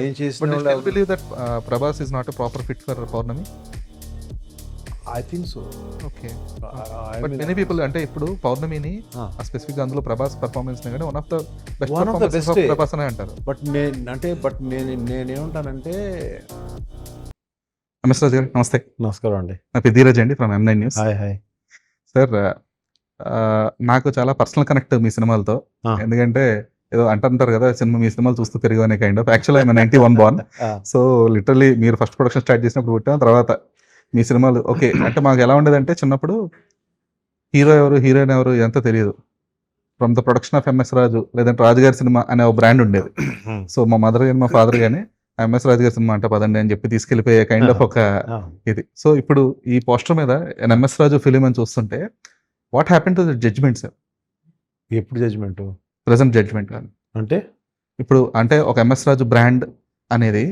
ఏం చేసిన But do you వాళ్ళు still believe that Prabhas is not a proper fit for Purnami? I think so. Okay. But many people అంటే ఇప్పుడు పౌర్ణమిని specific గా అందులో ప్రభాస్ పర్ఫార్మెన్స్ ని one of the best One of the performance best. Prabhas అనే అంటారు. నేనేమంటానంటే ఎంఎస్ రాజు గారు నమస్తే. నమస్కారం అండి. నా పేరు ధీరజ్ అండి from M9 news. Hi. Sir నాకు చాలా పర్సనల్ కనెక్ట్ మీ సినిమాలతో. ఎందుకంటే ఏదో అంటారు కదా మీ సినిమాలు చూస్తూ పెరిగానే kind of. Actually I'm 91 born. So literally మీరు ఫస్ట్ ప్రొడక్షన్ స్టార్ట్ చేసినప్పుడు పుట్టాను. తర్వాత మీ సినిమాలు ఓకే అంటే మాకు ఎలా ఉండేదంటే చిన్నప్పుడు హీరో ఎవరు హీరోయిన్ ఎవరు ఇదంతా తెలియదు. From the production of MS Raju లేదంటే రాజు గారి సినిమా అనే ఒక బ్రాండ్ ఉండేది. సో మా మదర్ కానీ మా ఫాదర్ కానీ ఎంఎస్ రాజు గారి సినిమా అంటే పదండి అని చెప్పి తీసుకెళ్లిపోయే కైండ్ ఆఫ్ ఒక ఇది. సో ఇప్పుడు ఈ పోస్టర్ మీద ఎంఎస్ రాజు ఫిలిం అని చూస్తుంటే what happen to the judgement sir? ఎప్పుడు జడ్జ్మెంట్? ప్రెసెంట్ జడ్జ్మెంట్ కాదు అంటే ఇప్పుడు అంటే ఒక ఎంఎస్ రాజు బ్రాండ్ అనేది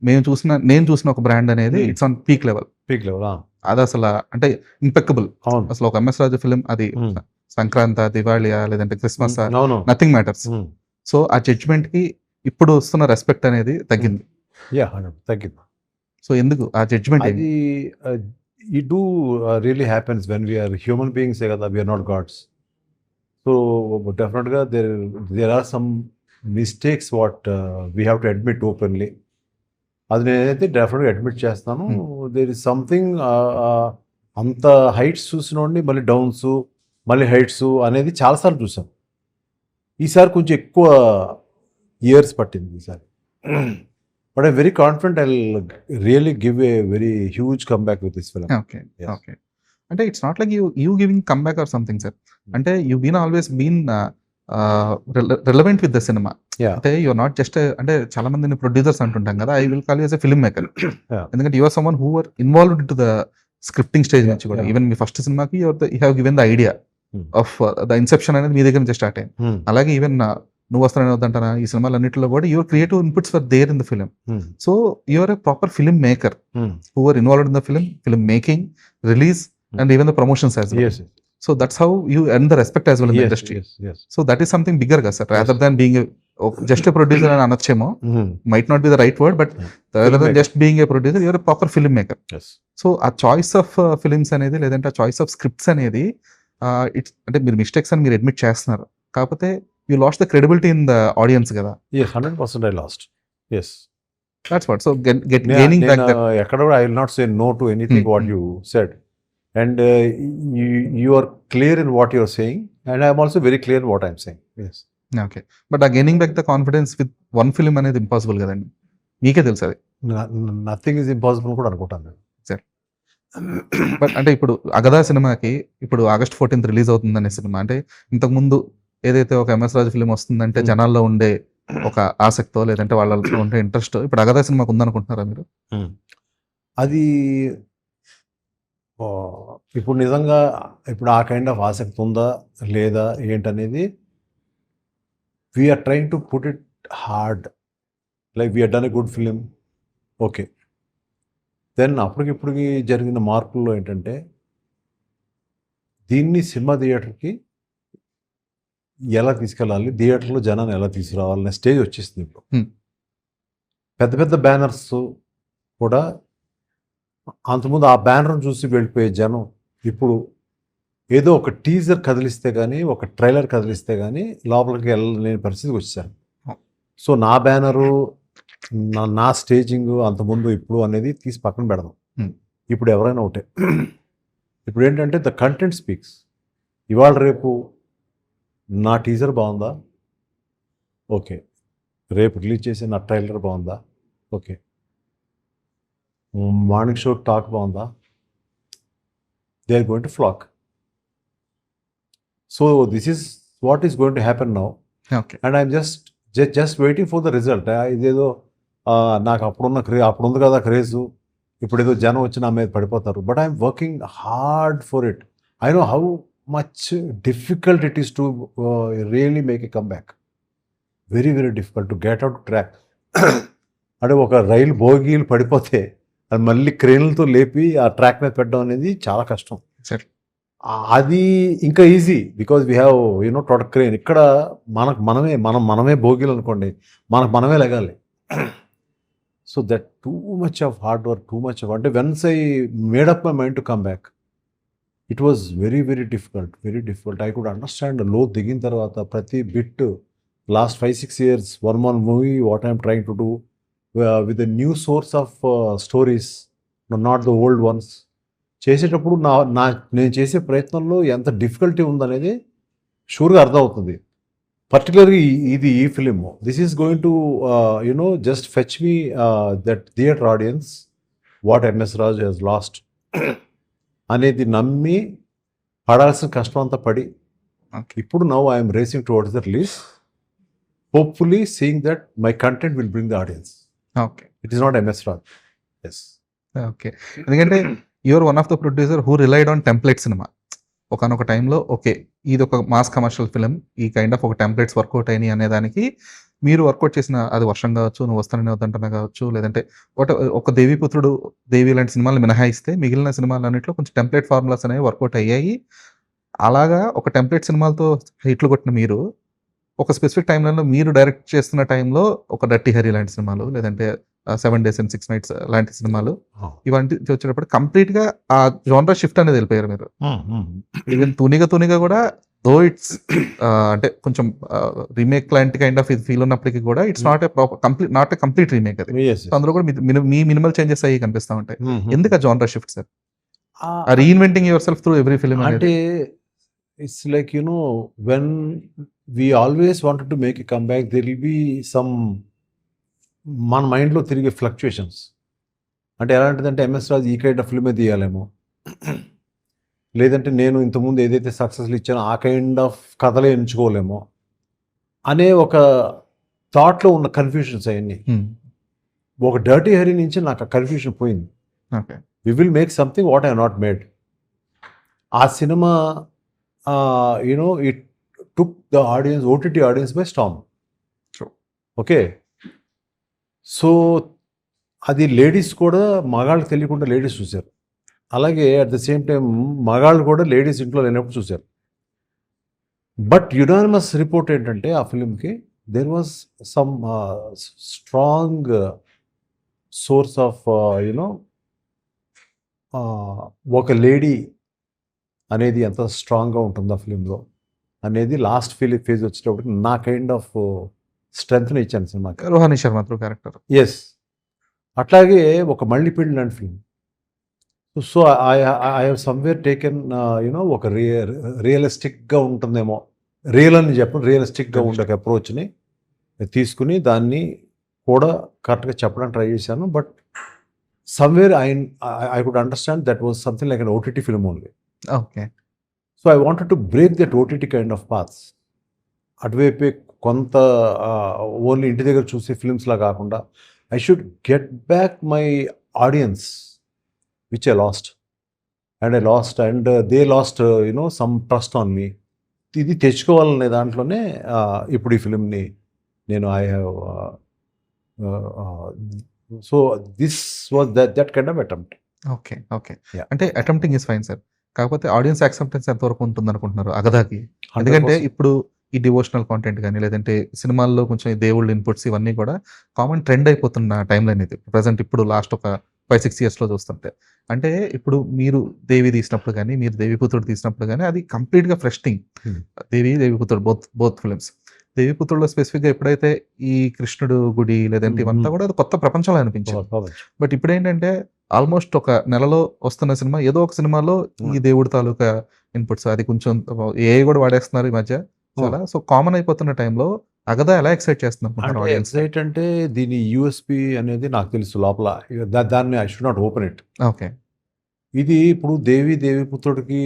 నేను చూసిన ఒక బ్రాండ్ అనేది ఇట్స్ ఆన్ పీక్ లెవెల్. అది అసలు అంటే ఇంపెక్కబుల్. అసలు ఒక ఎంఎస్ రాజు ఫిలిం అది సంక్రాంతి దివాళియా లేదంటే క్రిస్మస్ నథింగ్ మ్యాటర్స్. సో ఆ జడ్జ్మెంట్ కి ఇప్పుడు వస్తున్న రెస్పెక్ట్ అనేది తగ్గింది. సో ఎందుకు ఆ జడ్జ్మెంట్? అది it do really happens when we're human బీయింగ్సే కదా, వీఆర్ నాట్ గాడ్స్. సో డెఫినెట్గా there are some mistakes what we have to admit openly. అది నేనైతే డెఫినెట్గా అడ్మిట్ చేస్తాను. దేర్ ఇస్ సంథింగ్ అంత హైట్స్ చూసినోడిని మళ్ళీ డౌన్స్ మళ్ళీ హైట్స్ అనేది చాలాసార్లు చూసాం. ఈసారి కొంచెం ఎక్కువ ఇయర్స్ పట్టింది ఈసారి. But I'm very confident I really give a very huge comeback with this film. Okay అంటే it's not like you giving comeback or something sir. అంటే you been always been relevant with the cinema. అంటే your not just అంటే చాలా మంది producers అంటుంటాం కదా, I will call you as a film maker. ఎందుకంటే your someone who are involved in to the scripting stage నుంచి కూడా. ఈవెన్ మీ first సినిమాకి you have given the idea of the Inception అనేది మీ దగ్గర నుంచి స్టార్ట్ అయింది. అలాగే ఈవెన్ నువ్వు వస్తానని వద్దంటానా ఈ సినిమాలు అన్నింటిలో కూడా your creative inputs for there in the film. So your a proper film maker who are involved in the film making, release and even the promotions as well. So that's how you earn the respect as well in the industry. So that is something bigger ga sir, rather than being just a producer and anachemo might not be the right word, but rather than just being a producer you are a proper film maker. So a choice of films anedi ledante a choice of scripts anedi it's ante meer mistakes ani meer admit chestunaru kaapothe you lost the credibility in the audience kada. 100% I lost. That's what. So gaining back that ekkada I will not say no to anything what you said. And you are clear in what you are saying, and I am also very clear in what I am saying. Okay, but gaining back the confidence with one film అనేది impossible కదండి, మీకే తెలుసు అది. Nothing is impossible కూడా అనుకుంటాను sir. But అంటే ఇప్పుడు అగదా సినిమాకి ఇప్పుడు August 14th రిలీజ్ అవుతుందనే సినిమా అంటే ఇంతకుముందు ఏదైతే ఒక ఎంఎస్ రాజు ఫిలిం వస్తుందంటే జనాల్లో ఉండే ఒక ఆసక్తో లేదంటే వాళ్ళలో ఉండే ఇంట్రెస్ట్ ఇప్పుడు అగదా సినిమాకి ఉందనుకుంటున్నారా మీరు? అది ఇప్పుడు నిజంగా ఇప్పుడు ఆ కైండ్ ఆఫ్ ఆసక్తి ఉందా లేదా ఏంటనేది we're trying to put it hard. Like we're done a good film, okay. Then అప్పటికిప్పటికి జరిగిన మార్పుల్లో ఏంటంటే దీన్ని సినిమా థియేటర్కి ఎలా తీసుకెళ్ళాలి, థియేటర్లో జనాన్ని ఎలా తీసుకురావాలనే స్టేజ్ వచ్చేస్తుంది ఇప్పుడు. పెద్ద పెద్ద బ్యానర్స్ కూడా అంతకుముందు ఆ బ్యానర్ను చూసి వెళ్ళిపోయే జనం ఇప్పుడు ఏదో ఒక టీజర్ కదిలిస్తే కానీ ఒక ట్రైలర్ కదిలిస్తే కానీ లోపలికి వెళ్ళలేని పరిస్థితికి వచ్చాను. సో నా బ్యానరు నా స్టేజింగ్ అంతకుముందు ఇప్పుడు అనేది తీసి పక్కన పెడదాం. ఇప్పుడు ఎవరైనా ఒకటే. ఇప్పుడు ఏంటంటే ద కంటెంట్ స్పీక్స్. ఇవాళ రేపు నా టీజర్ బాగుందా, ఓకే. రేపు రిలీజ్ చేసే నా ట్రైలర్ బాగుందా, ఓకే. మార్నింగ్ షో టాక్ బాగుందా, they are going to flock. So this is what is going to happen now. And I'm just waiting for the result. ఇదేదో నాకు అప్పుడుంది కదా క్రేజు, ఇప్పుడు ఏదో జనం వచ్చి నా మీద పడిపోతారు. But I'm working hard for it. I know how much difficult it is to really make a come back. Very very difficult to get out track. అంటే ఒక రైలు బోగీలు పడిపోతే అది మళ్ళీ క్రేన్లతో లేపి ఆ ట్రాక్ మీద పెట్టడం అనేది చాలా కష్టం. అది ఇంకా easy because we have total crane. ఇక్కడ మనమే బోగీలు అనుకోండి, మనమే లెగాలి. So that too much of hard work, too much of, అంటే once I made up my mind to come back, it was very very difficult, very difficult. I could understand లో దిగిన తర్వాత ప్రతి bit last 5-6 years one movie what I'm trying to do with a new source of stories, not the old once. చేసేటప్పుడు నేను చేసే ప్రయత్నంలో ఎంత difficulty ఉందనేది షూర్గా అర్థమవుతుంది. పర్టికులర్గా ఇది ఈ film, this is going to just fetch me that theatre audience what MS Raju has lost అనేది నమ్మి పడాల్సిన కష్టం అంతా పడి ఇప్పుడు now I'm racing towards the release, hopefully seeing that my content will bring the audience. Okay, it is not MS Raj. Yes, okay. ఎందుకంటే you're one of the producer who relied on template సినిమా. ఒకనొక టైంలో okay ఇది ఒక mass commercial film, ఈ kind of ఒక templates work out అయినాయి అనే దానికి మీరు వర్కౌట్ చేసిన, అది వర్షం కావచ్చు, నువ్వు వస్తానని వద్దంటనే కావచ్చు, లేదంటే ఒక దేవీపుత్రుడు, దేవి లాంటి సినిమాలు మినహాయిస్తే మిగిలిన సినిమాలన్నింటిలో కొంచెం టెంప్లెట్ ఫార్ములాస్ అనేవి వర్కౌట్ అయ్యాయి. అలాగా ఒక టెంప్లెట్ సినిమాలతో హిట్లు కొట్టిన మీరు ఒక స్పెసిఫిక్ టైంలలో మీరు డైరెక్ట్ చేస్తున్న టైంలో ఒక డర్టీ హరి లాంటి సినిమాలు, లేదంటే 7 Days and 6 Nights లాంటి సినిమాలు ఇవంటి వచ్చేటప్పుడు కంప్లీట్ గా ఆ జోనర్ షిఫ్ట్ అనేది వెళ్ళిపోయారు మీరు. ఈవెన్ తునిగా కూడా దో ఇట్స్ అంటే కొంచెం రీమేక్ లాంటి కైండ్ ఆఫ్ ఇది ఫీల్ ఉన్నప్పటికీ కూడా it's not a complete remake అది. అందులో కూడా మీ మినిమల్ చేంజెస్ అయ్యి కనిపిస్తా ఉంటాయి. ఎందుకు ఆ జోనర్ షిఫ్ట్ సార్? ఆ reinventing yourself through every film అంటే it's like when we always wanted to make a comeback, there will be some మన మైండ్లో తిరిగే ఫ్లక్చుయేషన్స్. అంటే ఎలాంటిదంటే ఎంఎస్ రాజు ఈ కైండ్ ఆఫ్ ఫిల్మే తీయాలేమో, లేదంటే నేను ఇంతకుముందు ఏదైతే సక్సెస్లు ఇచ్చానో ఆ కైండ్ ఆఫ్ కథలే ఎంచుకోలేమో అనే ఒక థాట్లో ఉన్న కన్ఫ్యూషన్స్ అవన్నీ. ఒక డర్టీ హరి నుంచి నాకు ఆ కన్ఫ్యూషన్ పోయింది. We will make something what I not made. ఆ సినిమా it took the audience, OTT audience by storm. Okay, so అది లేడీస్ కూడా మగాళ్ళకి తెలియకుండా లేడీస్ చూశారు. అలాగే అట్ ద సేమ్ టైం మగాళ్ళు కూడా లేడీస్ ఇంట్లో లేనప్పుడు చూశారు. బట్ యునానిమస్ రిపోర్ట్ ఏంటంటే ఆ ఫిలింకి there was some strong source of ఒక లేడీ అనేది ఎంత స్ట్రాంగ్గా ఉంటుంది ఆ ఫిలింలో అనేది లాస్ట్ ఫేజ్ వచ్చేటప్పటికి నా కైండ్ ఆఫ్ స్ట్రెంగ్త్ని ఇచ్చాను సినిమాకి. రోహాని శర్మ క్యారెక్టర్. ఎస్, అట్లాగే ఒక మళ్ళీపీడి లాంటి film. So I have somewhere taken ఒక రియలిస్టిక్గా ఉంటుందేమో, రియల్ అని చెప్పండి, రియలిస్టిక్గా ఉండే ఒక అప్రోచ్ని తీసుకుని దాన్ని కూడా కరెక్ట్గా చెప్పడానికి ట్రై చేశాను. But somewhere I could understand that was something like an OTT film only. Okay, so I wanted to break that OTT kind of paths. అటువైపే కొంత ఓన్లీ ఇంటి దగ్గర చూసే ఫిల్మ్స్లా కాకుండా I should get back my audience which I lost and they lost some trust on me. ఇది తెచ్చుకోవాలనే దాంట్లోనే ఇప్పుడు ఈ ఫిలింని నేను I have so this was that kind of attempt. Okay, అంటే అటెంప్టింగ్ ఇస్ ఫైన్ సార్. కాకపోతే ఆడియన్స్ యాక్సెప్టెన్స్ ఎంతవరకు ఉంటుంది అనుకుంటున్నారు అగదాకి? ఎందుకంటే ఇప్పుడు ఈ డివోషనల్ కాంటెంట్ కానీ, లేదంటే సినిమాల్లో కొంచెం దేవుళ్ళ ఇన్పుట్స్ ఇవన్నీ కూడా కామన్ ట్రెండ్ అయిపోతున్న టైం లైన్ ఇది ప్రజెంట్. ఇప్పుడు లాస్ట్ ఒక 5-6 yearsలో చూస్తుంటే, అంటే ఇప్పుడు మీరు దేవి తీసినప్పుడు కానీ, మీరు దేవిపుత్రుడు తీసినప్పుడు కానీ అది కంప్లీట్గా fresh thing. Deviputrudu both films. దేవిపుత్రుడులో స్పెసిఫిక్గా ఎప్పుడైతే ఈ కృష్ణుడు గుడి లేదంటే ఇవంతా కూడా అది కొత్త ప్రపంచంలో అనిపించింది. బట్ ఇప్పుడు ఏంటంటే ఆల్మోస్ట్ ఒక నెలలో వస్తున్న సినిమా ఏదో ఒక సినిమాలో ఈ దేవుడి తాలూకా ఇన్పుట్స్ అది కొంచెం ఏ కూడా వాడేస్తున్నారు ఈ మధ్య చాలా. సో కామన్ అయిపోతున్న టైంలో అగదా ఎలా ఎక్సైట్ చేస్తున్నారు? ఎక్సైట్ అంటే దీని యూఎస్పి అనేది నాకు తెలుసు లోపల, దాన్ని I should not open it. Okay, ఇది ఇప్పుడు దేవిపుత్రుడికి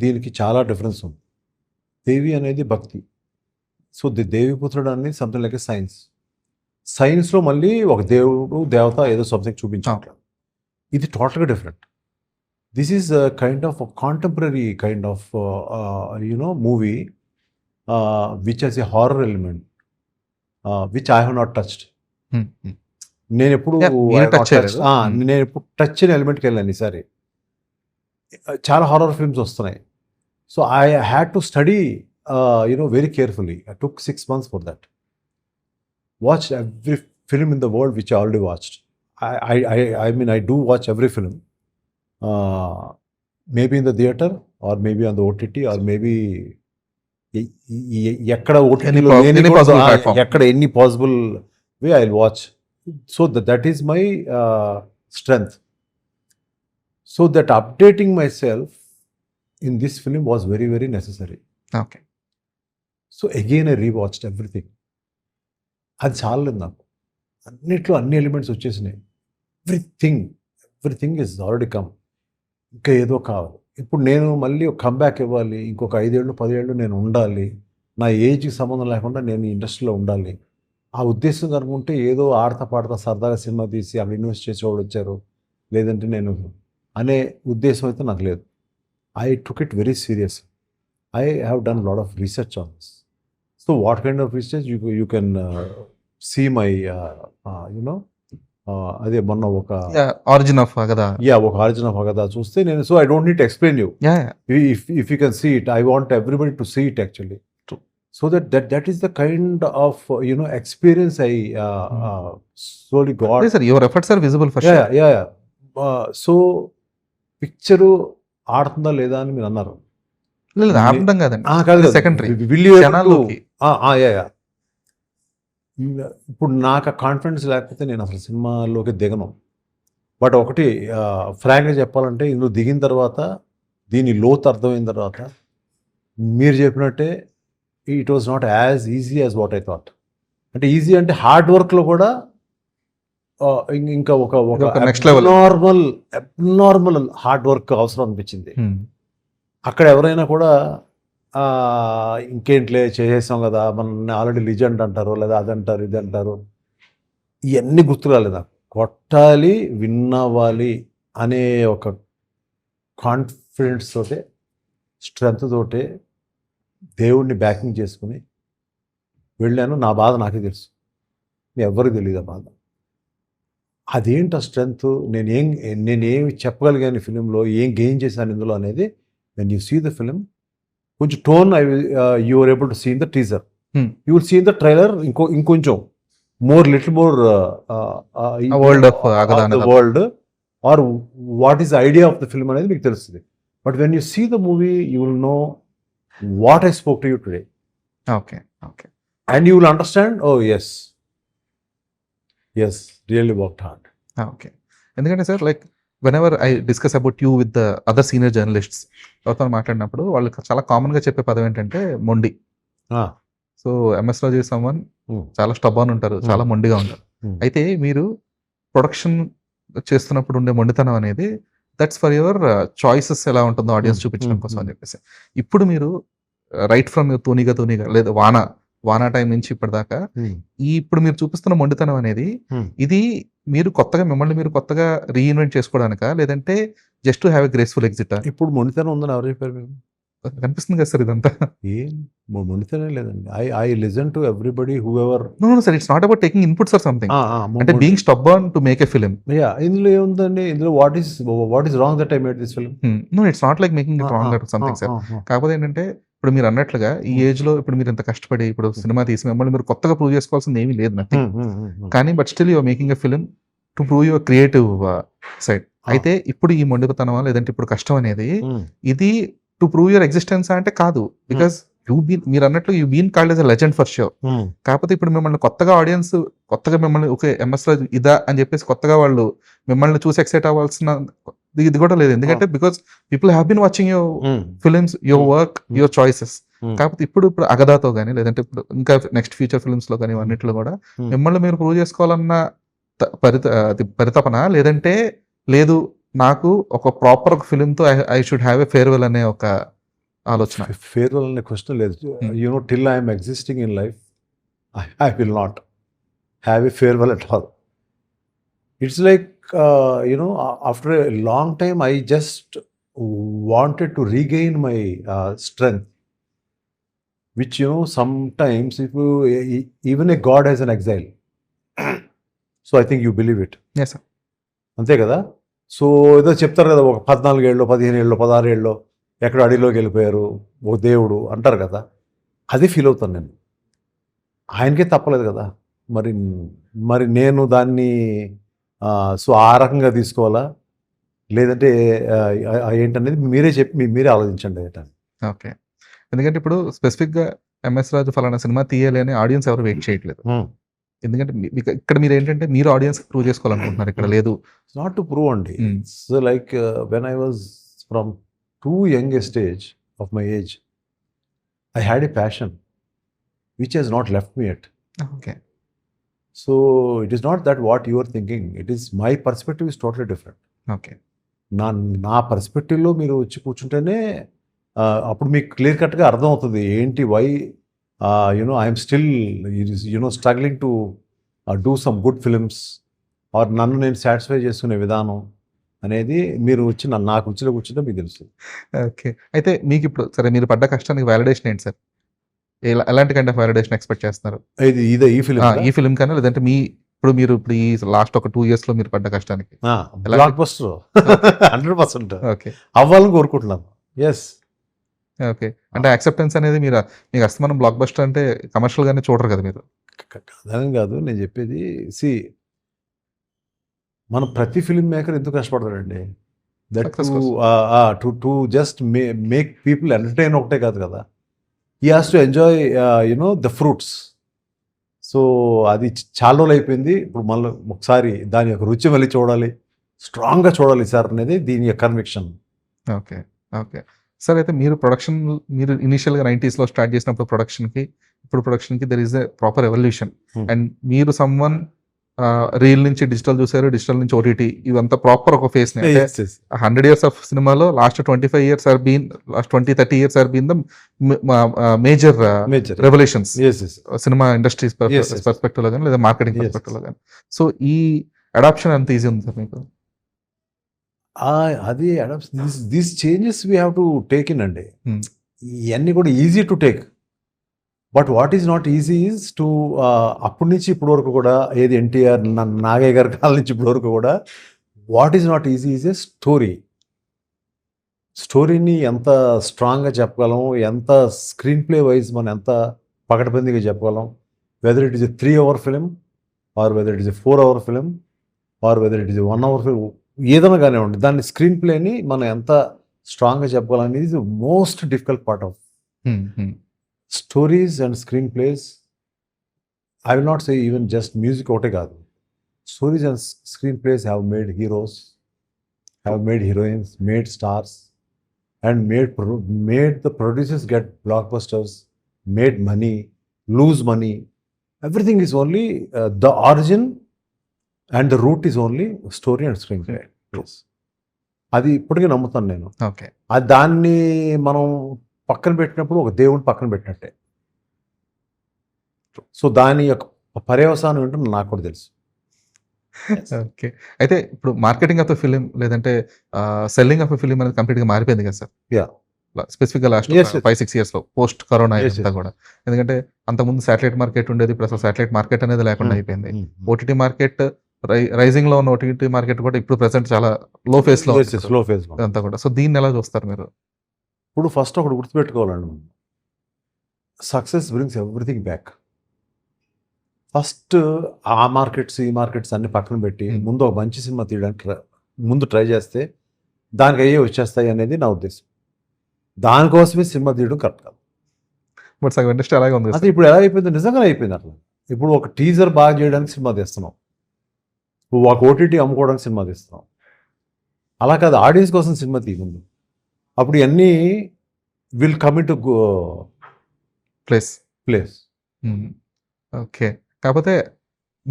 దీనికి చాలా డిఫరెన్స్ ఉంది. దేవి అనేది భక్తి, సో దేవిపుత్రుడు అనేది సంథింగ్ లైక్ సైన్స్లో మళ్ళీ ఒక దేవుడు దేవత ఏదో సంథింగ్ చూపించాలి. ఇది టోటల్గా different. This is kind of contemporary kind of movie which has a horror element which I have not touched. నేను ఎప్పుడు టచ్ చేయని ఎలిమెంట్కి వెళ్ళాను ఈసారి. చాలా హారర్ ఫిల్మ్స్ వస్తున్నాయి. So I had to study very carefully. I took 6 months for that. Watched every film in the world which I already watched. I mean, I do watch every film. Maybe in the theater, or maybe on the OTT, or maybe ఎక్కడ Any OTT possible platform. ఎక్కడ any possible way I will watch. So that is my strength. So that updating myself in this film was very, very necessary. Okay. So again I rewatched everything. అది చాలలేదు నాకు, అన్నిట్లో అన్ని elements వచ్చేసినాయి. Everything is already come. ఇంకా ఏదో కావాలి. ఇప్పుడు నేను మళ్ళీ ఒక కంబ్యాక్ ఇవ్వాలి, ఇంకొక 5 ఏళ్ళు 10 ఏళ్ళు నేను ఉండాలి, నా ఏజ్కి సంబంధం లేకుండా నేను ఇండస్ట్రీలో ఉండాలి. ఆ ఉద్దేశం కనుకుంటే ఏదో ఆడతా పాడతా సరదాగా సినిమా తీసి అక్కడ ఇన్వెస్ట్ చేసేవాళ్ళు వచ్చారు, లేదంటే నేను అనే ఉద్దేశం అయితే నాకు లేదు. I took it very serious. I have done a lot of research on this. So what kind of research? You can see my, అదే మొన్న ఒక ఆరిజిన్ ఆఫ్ అగదా. ఒక ఆరిజిన్ ఆఫ్ అగదా చూస్తే నేను, so I don't need to explain you. If you can see it, I want everybody to see it actually. True. So that is the kind of experience I slowly got. Yes, sir, your efforts are visible for sure. Yeah. So picture ఆడుతుందా లేదా అని మీరు అన్నారు. లేదు, ఆడడం కాదండి, కాదు, secondary జనాల్లోకి. ఇప్పుడు నాకు కాన్ఫిడెన్స్ లేకపోతే నేను అసలు సినిమాలోకి దిగను. బట్ ఒకటి ఫ్రాంక్గా చెప్పాలంటే, ఇందులో దిగిన తర్వాత దీని లోతు అర్థమైన తర్వాత మీరు చెప్పినట్టే it was not as easy as what I thought. అంటే ఈజీ అంటే హార్డ్ వర్క్లో కూడా ఇంకా ఒక next level normal hard work అవసరం అనిపించింది. అక్కడ ఎవరైనా కూడా ఇంకేంట్లే చేసేసాం కదా, మన ఆల్రెడీ లిజెండ్ అంటారు, లేదా అదంటారు ఇది అంటారు, ఇవన్నీ గుర్తు రాలేదు నాకు. కొట్టాలి, విన్ అవ్వాలి అనే ఒక కాన్ఫిడెన్స్ తోటే, స్ట్రెంగ్త్ తోటే దేవుడిని బ్యాకింగ్ చేసుకుని వెళ్ళాను. నా బాధ నాకే తెలుసు, ఎవరికి తెలియదు ఆ బాధ. అదేంటి ఆ స్ట్రెంగ్త్, నేనేమి చెప్పగలిగాను ఫిలింలో, ఏం గెయిన్ చేశాను ఇందులో అనేది. when you see the film, కొంచెం tone you are able to see in the teaser. You will see in the trailer ఇంకొంచెం లిటిల్ మోర్ వరల్డ్ ఆఫ్ అగదా the world or what is the idea of the film అనేది మీకు తెలుస్తుంది. But when you see the movie, you will know what I spoke to you today. Okay. And you will understand, oh yes, really worked hard. Okay. ఎందుకంటే sir, like whenever I discuss about you with the other senior journalists, ఎవరితో మాట్లాడినప్పుడు వాళ్ళు చాలా కామన్గా చెప్పే పదం ఏంటంటే మొండి. సో ఎంఎస్ రాజు సమ్వన్ చాలా స్టబాన్ ఉంటారు, చాలా మొండిగా ఉంటారు. అయితే మీరు ప్రొడక్షన్ చేస్తున్నప్పుడు ఉండే మొండితనం అనేది దట్స్ ఫర్ యువర్ చాయిసెస్ ఎలా ఉంటుందో ఆడియన్స్ చూపించడం కోసం అని చెప్పేసి. ఇప్పుడు మీరు రైట్ ఫ్రమ్ తూనిగా లేదా వానా టైం నుంచి ఇప్పటిదాకా ఇప్పుడు మీరు చూపిస్తున్న మొండితనం అనేది, ఇది మీరు మిమ్మల్ని మీరు కొత్తగా రీఇన్వెంట్ చేసుకోవడానికా, లేదంటే just to have a graceful exit? ఇప్పుడు మొండితనం ఉందని ఎవరు చెప్పారు మీకు? కనిపిస్తుంది కదా సార్ ఇదంతా. ఏం మొండితనం లేదండి. I listen to everybody who ever. No sir, it's not about taking inputs or something. అంటే being stubborn to make a film. ఇందులో ఏముందండి, ఇందులో what is wrong that I made this film? No, it's not like making it wrong or something sir. కాకపోతే ఏంటంటే, ఇప్పుడు మీరు అన్నట్లుగా ఈ ఏజ్ లో ఇప్పుడు మీరు ఇంత కష్టపడి ఇప్పుడు సినిమా తీసి మిమ్మల్ని మీరు కొత్తగా ప్రూవ్ చేసుకోవాల్సింది ఏమీ లేదు, నథింగ్. కానీ but still your making a film to prove your creative side. అయితే ఇప్పుడు ఈ మొండితనం లేదంటే ఇప్పుడు కష్టం అనేది ఇది టు ప్రూవ్ యువర్ ఎగ్జిస్టెన్స్ అంటే కాదు. బికాస్ మీరు అన్నట్లు you been called as a legend for sure. కాకపోతే ఇప్పుడు మిమ్మల్ని కొత్తగా మిమ్మల్ని ఓకే ఎంఎస్ రాజు ఇదా అని చెప్పేసి కొత్తగా వాళ్ళు మిమ్మల్ని చూసి ఎక్సైట్ అవ్వాల్సిన ఇది కూడా లేదు. ఎందుకంటే because people have been watching your films, your work, your choices. కాకపోతే ఇప్పుడు అగదాతో కానీ లేదంటే ఇప్పుడు ఇంకా నెక్స్ట్ ఫ్యూచర్ ఫిల్మ్స్ లో కానీ అన్నింటిలో కూడా మిమ్మల్ని మీరు ప్రూవ్ చేసుకోవాలన్న పరితపన, లేదంటే లేదు నాకు ఒక ప్రాపర్ ఒక ఫిలింతో I should have a farewell అనే ఒక ఆలోచన? ఫేర్వెల్ అనే క్వశ్చన్ లేదు. Till I'm existing in life I will not have a farewell at all. It's like after a long time I just wanted to regain my strength, which sometimes if even a god has an exile. So I think you believe it. Yes sir. అంతే కదా. So ఏదో చెప్తారు కదా, ఒక 14 ఏళ్ళు 15 ఏళ్ళు 16 ఏళ్ళు ఎక్కడ అడవిలోకి వెళ్ళిపోయారు ఓ దేవుడు అంటారు కదా, అది ఫీల్ అవుతాను నేను. ఆయనకే తప్పలేదు కదా, మరి మరి నేను దాన్ని సో ఆ రకంగా తీసుకోవాలా లేదంటే ఏంటనేది మీరే చెప్పి మీరే ఆలోచించండి ఏంటని. ఓకే. ఎందుకంటే ఇప్పుడు స్పెసిఫిక్‌గా 'ఎంఎస్ రాజు' ఫలానా సినిమా తీయాలి అని ఆడియన్స్ ఎవరు వెయిట్ చేయట్లేదు. ఎందుకంటే మీకు ఇక్కడ మీరేంటంటే మీరు ఆడియన్స్‌కి ప్రూవ్ చేసుకోవాలనుకుంటున్నారు. ఇక్కడ లేదు. ఇట్స్ నాట్ టు ప్రూవ్ అండి. It's like when I was from too young stage of my age I had a passion which has not left me at. Okay. So it is not that what you are thinking. It is my perspective is totally different. Okay. నా పర్స్పెక్టివ్లో మీరు వచ్చి కూర్చుంటేనే అప్పుడు మీకు clear కట్గా అర్థమవుతుంది ఏంటి why you know I'm still you know struggling to do some good films or నన్ను నేను సాటిస్ఫై చేసుకునే విధానం అనేది మీరు వచ్చి నాకు వచ్చిన కూర్చుంటే మీకు తెలుస్తుంది. ఓకే. అయితే మీకు ఇప్పుడు సరే మీరు పడ్డ కష్టానికి వాలిడేషన్ ఏంటి సార్? ఎలాంటి కైండ్ ఆఫ్ వాలిడేషన్ ఎక్స్పెక్ట్ చేస్తున్నారు? ఈ ఫిల్మ్ ఈ ఫిల్మ్ కన్నా లేదంటే ఇప్పుడు ఈ లాస్ట్ ఒక 2 years లో మీరు పడ్డ కష్టానికి బ్లాక్ బస్టర్ 100% ఓకే. అవ్వాలని కోరుకుంటున్నాను. ఎస్. ఓకే. అంటే యాక్సెప్టెన్స్ అనేది మీకు అస్తమానం బ్లాక్ బస్టర్ అంటే కమర్షియల్ గానే చూడరు కదా మీరు. అదేం కాదు నేను చెప్పేది. మన ప్రతి ఫిల్మ్ మేకర్ ఎందుకు కష్టపడతాడండి? That to just make people entertain ఒకటే కాదు కదా. He has to enjoy you know the fruits. So అది చాలా రోజులు అయిపోయింది. ఇప్పుడు మళ్ళీ ఒకసారి దాని యొక్క రుచి మళ్ళీ చూడాలి, స్ట్రాంగ్గా చూడాలి సార్ అనేది దీని యొక్క కన్విక్షన్. ఓకే. ఓకే. సార్ అయితే మీరు ఇనిషియల్గా 90s లో స్టార్ట్ చేసినప్పుడు ఇప్పుడు ప్రొడక్షన్కి there is a proper evolution. And మీరు సమ్వన్ రీల్ నుంచి డిజిటల్ చూసారు, డిజిటల్ నుంచి ఓటీటీ, ఇవంతా ప్రాపర్ ఒక ఫేస్ 100 years ఆఫ్ సినిమాలో last 25 years are been last 20-30 years are been the major revolutions cinema industries perspective లో కానీ లేదా మార్కెటింగ్ పర్స్పెక్టివ్ లో కానీ. సో ఈ అడాప్షన్ అంత ఈజీ ఉంది సార్ మీకు? అది these changes we have to take in అండి. ఇవన్నీ కూడా easy to take, but what is not easy is to అప్పటి నుంచి ఇప్పటి వరకు కూడా ఏది ఎన్టీఆర్ నాగయ్య గారి కాలం నుంచి ఇప్పటి వరకు కూడా what is not easy is a స్టోరీని ఎంత స్ట్రాంగ్గా చెప్పగలం, ఎంత స్క్రీన్ ప్లే వైజ్ మనం ఎంత పకడ్బందీగా చెప్పగలం, whether it is a 3-hour film or whether it is a 4-hour film or whether it is a 1-hour film, ఏదైనా కానివ్వండి దాని స్క్రీన్ ప్లేని మనం ఎంత స్ట్రాంగ్గా చెప్పగలం అనేది most difficult part of stories and screen place. I will not say even just music ఒకటే కాదు, stories and screen place have made heroes, have made heroines, made stars and made the producers get black busters, made money, lose money. Everything is only the origin and the route is only story and screen play. అది ఇప్పటికీ నమ్ముతాను నేను. Okay. దాన్ని మనం పక్కన పెట్టినప్పుడు ఒక దేవుడిని పక్కన పెట్టినట్టే. సో దాని యొక్క పర్యవసానం ఏంటో నాకు కూడా తెలుసు. ఓకే. అయితే ఇప్పుడు మార్కెటింగ్ ఆఫ్ ద ఫిలిం లేదంటే సెల్లింగ్ ఆఫ్ ఫిలిం అనేది కంప్లీట్గా మారిపోయింది కదా సార్? స్పెసిఫిక్గా లాస్ట్ 5-6 years లో పోస్ట్ కరోనా అంతా కూడా. ఎందుకంటే అంతకుముందు శాటిలైట్ మార్కెట్ ఉండేది, ఇప్పుడు అసలు శాటిలైట్ మార్కెట్ అనేది లేకుండా అయిపోయింది. ఓటీటీ మార్కెట్ రైజింగ్ లో ఉన్న ఓటీటీ మార్కెట్ కూడా ఇప్పుడు ప్రెసెంట్ చాలా లో ఫేస్ లో అంతా కూడా. సో దీన్ని ఎలా చూస్తారు మీరు? ఇప్పుడు ఫస్ట్ ఒకటి గుర్తుపెట్టుకోవాలండి, success brings everything back. First ఆ మార్కెట్స్ ఈ మార్కెట్స్ అన్ని పక్కన పెట్టి ముందు ఒక మంచి సినిమా తీయడానికి ముందు ట్రై చేస్తే దానికి అయ్యే వచ్చేస్తాయి అనేది నా ఉద్దేశం. దానికోసమే సినిమా తీయడం కరెక్ట్ కాదు. బట్ సగం ఇండస్ట్రీ అలాగే ఉంది. అసలు ఇప్పుడు ఎలా అయిపోయింది, నిజంగానే అయిపోయింది అట్లా. ఇప్పుడు ఒక టీజర్ బాగా చేయడానికి సినిమా తీస్తున్నాం, ఒక ఓటీటీ అమ్ముకోవడానికి సినిమా తీస్తున్నాం. అలా కాదు, ఆడియన్స్ కోసం సినిమా తీయకుంది. అప్పుడు ఇవన్నీ will come in to place. Okay. కాకపోతే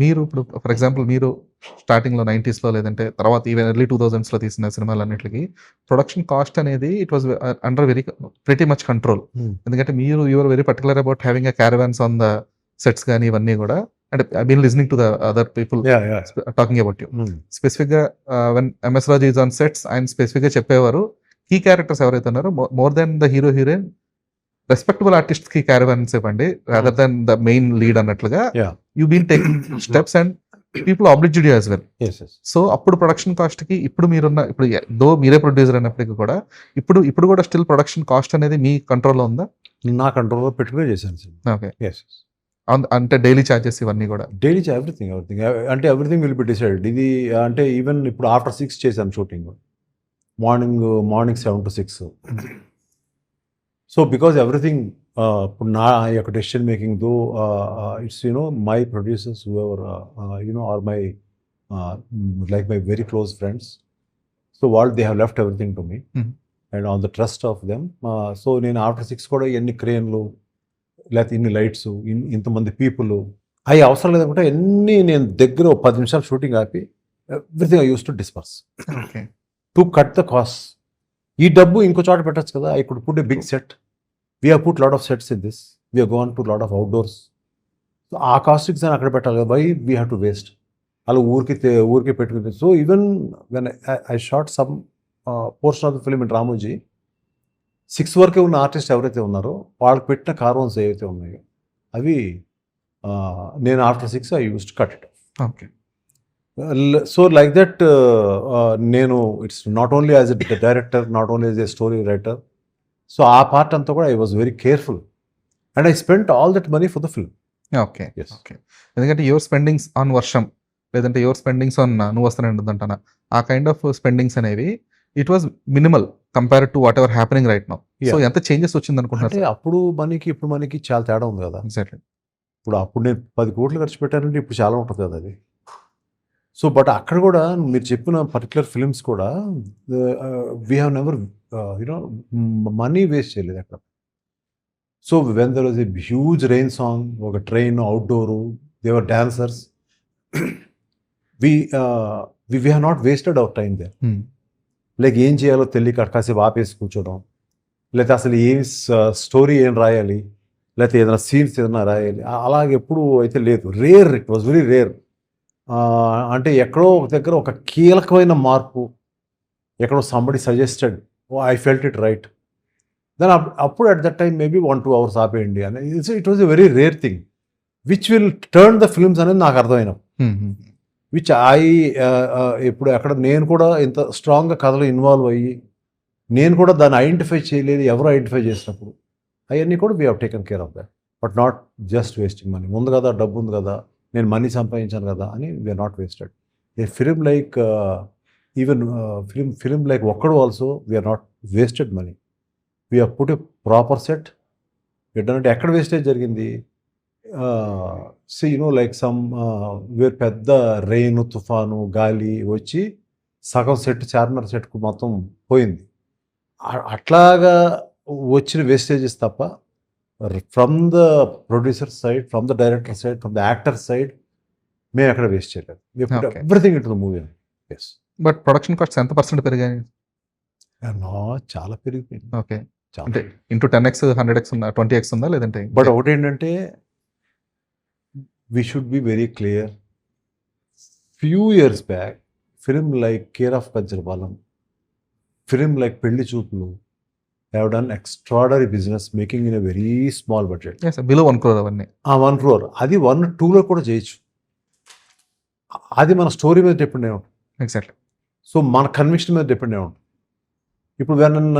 మీరు ఇప్పుడు ఫర్ ఎగ్జాంపుల్ మీరు స్టార్టింగ్లో 90s లో లేదంటే తర్వాత ఈవెన్ ఎర్లీ 2000s లో తీసిన సినిమాలన్నింటికి ప్రొడక్షన్ కాస్ట్ అనేది it was under pretty much control. ఎందుకంటే you're very particular about having a caravans on the sets కానీ ఇవన్నీ కూడా. అంటే I been listening to the other people talking about you. స్పెసిఫిక్గా when MS Raju is on sets ఆయన స్పెసిఫిక్గా చెప్పేవారు key characters ఎవరైతే ఉన్నారో more than the hero heroine respectable artist కి క్యారవాన్స్ ఇవ్వండి rather than the main lead అన్నట్లుగా you been taking steps and people obliged you as well. So అప్పుడు production cost కి ఇప్పుడు దో మీరే ప్రొడ్యూసర్ అయినప్పటికీ కూడా ఇప్పుడు కూడా స్టిల్ ప్రొడక్షన్ కాస్ట్ అనేది మీ కంట్రోల్లో ఉందా? నా కంట్రోల్లో పెట్టుకునే చేశాను. ఓకే. అంటే డైలీ ఛార్జెస్ ఇవన్నీ కూడా. డైలీ ఎవ్రీథింగ్ అంటే ఎవ్రీథింగ్ విల్ బి డిసైడెడ్. ఇది అంటే ఈవెన్ ఇప్పుడు ఆఫ్టర్ 6 చేశాను shooting, morning 7 to 6. So because everything ఇప్పుడు నా యొక్క decision making though it's my producers whoever are my like my very close friends. So వాళ్ళు they have left everything to me and on the trust of them. So నేను after 6 కూడా ఎన్ని క్రేన్లు లేకపోతే ఇన్ని lights, ఇంతమంది పీపుల్ అవి అవసరం లేదనుకుంటే ఎన్ని నేను దగ్గర 10 నిమిషాలు షూటింగ్ ఆపి everything I use to disperse to cut the cost. ఈ డబ్బు ఇంకో చోట పెట్టచ్చు కదా. I could put a big set. We have put lot of sets in this. We have gone to lot of outdoors. So ఆ castings అని అక్కడ పెట్టాలి కదా. Why we have to waste అలా ఊరికి పెట్టుకుంది. So even when I shot some portion of the film in Ramoji, 6 వరకే ఉన్న ఆర్టిస్ట్ ఎవరైతే ఉన్నారో వాళ్ళకి పెట్టిన కార్బన్స్ ఏవైతే ఉన్నాయో అవి నేను after 6 I use to cut it. Okay. So like that నేను it's not only as a director, not only as a story writer. So ఆ పార్ట్ అంతా కూడా I was very careful and I spent all that money for the film. Okay. Okay. ఎందుకంటే your spendings on వర్షం, లేదంటే your spendings on నువ్వు వస్తానంటుందంటానా, ఆ kind of spendings అనేవి it was minimal compare to what ever happening right now. So ఎంత changes వచ్చింది అనుకుంటున్నారు? అంటే అప్పుడు మనకి ఇప్పుడు మనకి చాలా తేడా ఉంది కదా. ఎగ్జాక్ట్లీ. అప్పుడు నేను 10 కోట్లు ఖర్చు పెట్టానంటే ఇప్పుడు చాలా ఉంటుంది కదా అది. సో బట్ అక్కడ కూడా మీరు చెప్పిన పర్టికులర్ ఫిలిమ్స్ కూడా we have never money waste చేయలేదు అక్కడ. So when there was a huge rain song, ఒక ట్రైన్, అవుట్డోరు, దేవర్ dancers, we have not wasted our time there. Like ఏం చేయాలో తెలియక కాసేపు ఆపేసి కూర్చోవడం, లేకపోతే అసలు ఏం స్టోరీ ఏం రాయాలి, లేకపోతే ఏదైనా సీన్స్ ఏదైనా రాయాలి, అలాగే ఎప్పుడు అయితే లేదు. Rare, it was very rare. అంటే ఎక్కడో ఒక దగ్గర ఒక కీలకమైన మార్పు, ఎక్కడో somebody suggested, I felt it right, then అప్పుడు at that time maybe 1-2 hours ఆపేయండి అని. It was a very rare thing which will turn the films అనేది నాకు అర్థమైనా. విచ్ ఇప్పుడు అక్కడ నేను కూడా ఇంత స్ట్రాంగ్గా కథలో ఇన్వాల్వ్ అయ్యి నేను కూడా దాన్ని ఐడెంటిఫై చేయలేదు, ఎవరు ఐడెంటిఫై చేసినప్పుడు అవన్నీ కూడా we have taken care of that. But not just wasting money. ఉంది కదా, డబ్బు ఉంది కదా, నేను మనీ సంపాదించాను కదా అని we are not wasted. A film like even film like Okkadu also we are not wasted money. We have put a proper set. ఏంటంటే ఎక్కడ వేస్టేజ్ జరిగింది, లైక్ సమ్ వేరు పెద్ద రెయిన్, తుఫాను, గాలి వచ్చి సగం సెట్, చార్మినార్ సెట్కు మొత్తం పోయింది. అట్లాగా వచ్చిన వేస్టేజెస్ తప్ప from the producer side, from the director side, from the actor side మేము ఎక్కడ వేస్ట్ చేయలేదు. Everything it the movie. Yes. But production cost ఎంత % పెరిగాయి? చాలా పెరిగిపోయింది. ఓకే. అంటే ఇంటూ 10x 100x ఉందా, 20x ఉందా, లేదంటే? బట్ ఒకటి ఏంటంటే we should be very clear. Few years back, film like Care of Kanjarpalam, film like Pelli Choopulu have done extraordinary business making in a very small budget. Yes, below 1 crore అవ్వన్నీ. 1 crore. అది 1-2లో కూడా చేయొచ్చు. అది మన story మీద depend అయి ఉంటుంది. Exactly. So మన conviction మీద డిపెండ్ అయి ఉంటుంది. ఇప్పుడు when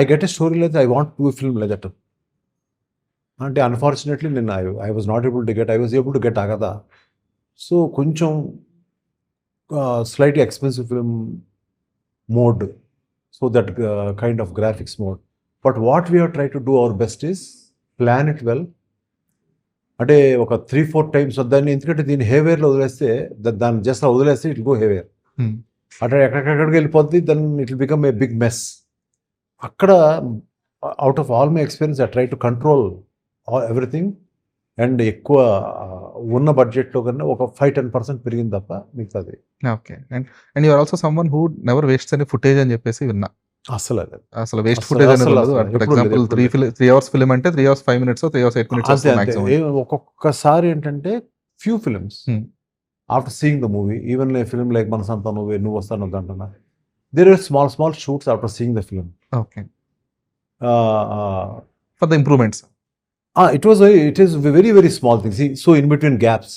I get a story like I want to film like that అంటే అన్ఫార్చునేట్లీ నేను I was not able to get, I was able to get Agadha. So కొంచెం slightly expensive film mode, so that kind of graphics mode. But what we have try to do our best is plan it well. అంటే ఒక 3-4 times దాన్ని, ఎందుకంటే దీన్ని హేవేర్లో వదిలేస్తే, దాన్ని just వదిలేస్తే it go హేవేర్. అక్కడ ఎక్కడికి వెళ్ళిపోద్ది, then it will become a big mess. అక్కడ out of all my experience I try to control everything. And ఎక్కువ ఉన్న బడ్జెట్లో కన్నా ఒక 5-10% పెరిగింది తప్ప మిగతాది. Okay. And you're also someone who never waste అని ఫుటేజ్ అని చెప్పేసి విన్నా. అసలు వేస్ట్ ఫుటేజ్ అనేది ఉండదు. ఫర్ ఎగ్జాంపుల్ 3 hours ఫిల్మ్ అంటే 3 hours 5 minutes, 3 hours 8 minutes maximum. ఒక్కొక్కసారి ఏంటంటే few films after seeing the movie, even a film like మన సంతా నువ్వు వస్తాను వద్దంటున్నా, there are small shoots after seeing the film. Okay. For the improvements. It is very very small things. So in between gaps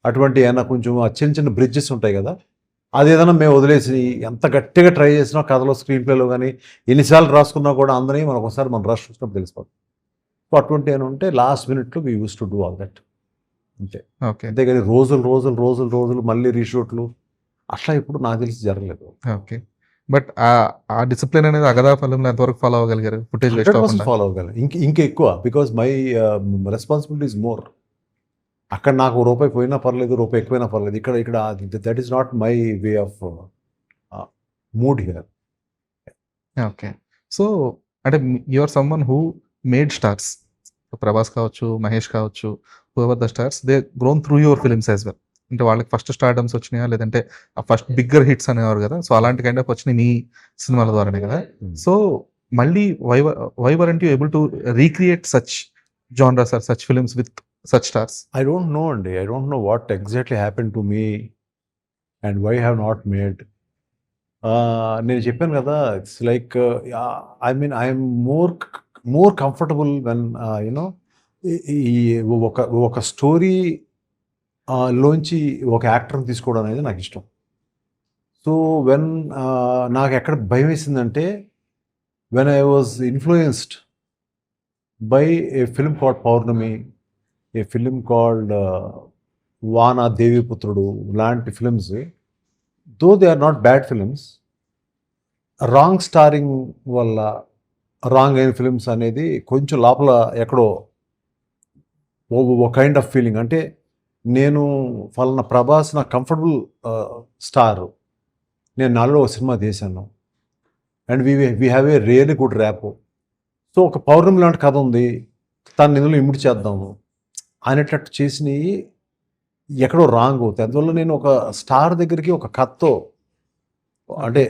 అటువంటి ఏమైనా కొంచెం చిన్న చిన్న బ్రిడ్జెస్ ఉంటాయి కదా, అదేదైనా మేము వదిలేసి ఎంత గట్టిగా ట్రై చేసినా కథలో, స్క్రీన్ ప్లేలో కానీ ఎన్నిసార్లు రాసుకున్నా కూడా అందరినీ మనకు ఒకసారి మనం రష్ చూసినప్పుడు తెలిసిపోతుంది. సో అటువంటి అని ఉంటే లాస్ట్ మినిట్లో we use to do all that అంతే. ఓకే. అంతేగాని రోజులు మళ్ళీ రీషూట్లు అట్లా ఇప్పుడు నాకు తెలిసి జరగలేదు. ఓకే. బట్ ఆ డిసిప్లిన్ అనేది అగదా ఫలంలో ఎంతవరకు ఫాలో అవ్వగలిగారు? ఫుటేజ్ వేస్ట్ 100% అవ్వకుండా. ఫాలో అవ్వగలను. ఇంకా ఎక్కువ because my responsibility is more. అక్కడ నాకు రూపాయి పోయినా పర్లేదు, రూపాయి ఎక్కువైనా పర్లేదు. ఇక్కడ that is not my way of mood here. Okay. So అంటే you are someone who made stars. Prabhas కావచ్చు, మహేష్ కావచ్చు, whoever the stars they grown through your films as well. అంటే వాళ్ళకి ఫస్ట్ స్టార్డమ్స్ వచ్చినాయా? లేదంటే ఆ ఫస్ట్ బిగ్గర్ హిట్స్ అనేవారు కదా! సో అలాంటి కైండ్ ఆఫ్ వచ్చినాయి మీ సినిమాల ద్వారానే కదా! సో మళ్ళీ why weren't you able to recreate such genres or such films with such stars? I don't know అండి. I don't know what exactly happened to me and why I have not made. నేను చెప్పాను కదా! It's like I mean I'm more comfortable when you know ఈ ఒక story లోంచి ఒక యాక్టర్ని తీసుకోవడం అనేది నాకు ఇష్టం. సో వెన్ నాకు ఎక్కడ భయం వేసిందంటే when I was influenced by a film called Pournami, a film called Vaana, Deviputrudu లాంటి films, though they are not bad films, wrong starring వల్ల రాంగ్ అయిన ఫిల్మ్స్ అనేది కొంచెం లోపల ఎక్కడో ఒక కైండ్ ఆఫ్ ఫీలింగ్. అంటే నేను ఫలానా ప్రభాస్ నాకు కంఫర్టబుల్ స్టార్, నేను నాలో ఒక సినిమా తీశాను and we have a really good wrap. So ఒక పౌర్ణమి లాంటి కథ ఉంది, తను ఇందులో ఇమిడి చేద్దాము అనేటట్టు చేసినవి ఎక్కడో రాంగ్ అవుతాయి. అందువల్ల నేను ఒక స్టార్ దగ్గరికి ఒక కథతో అంటే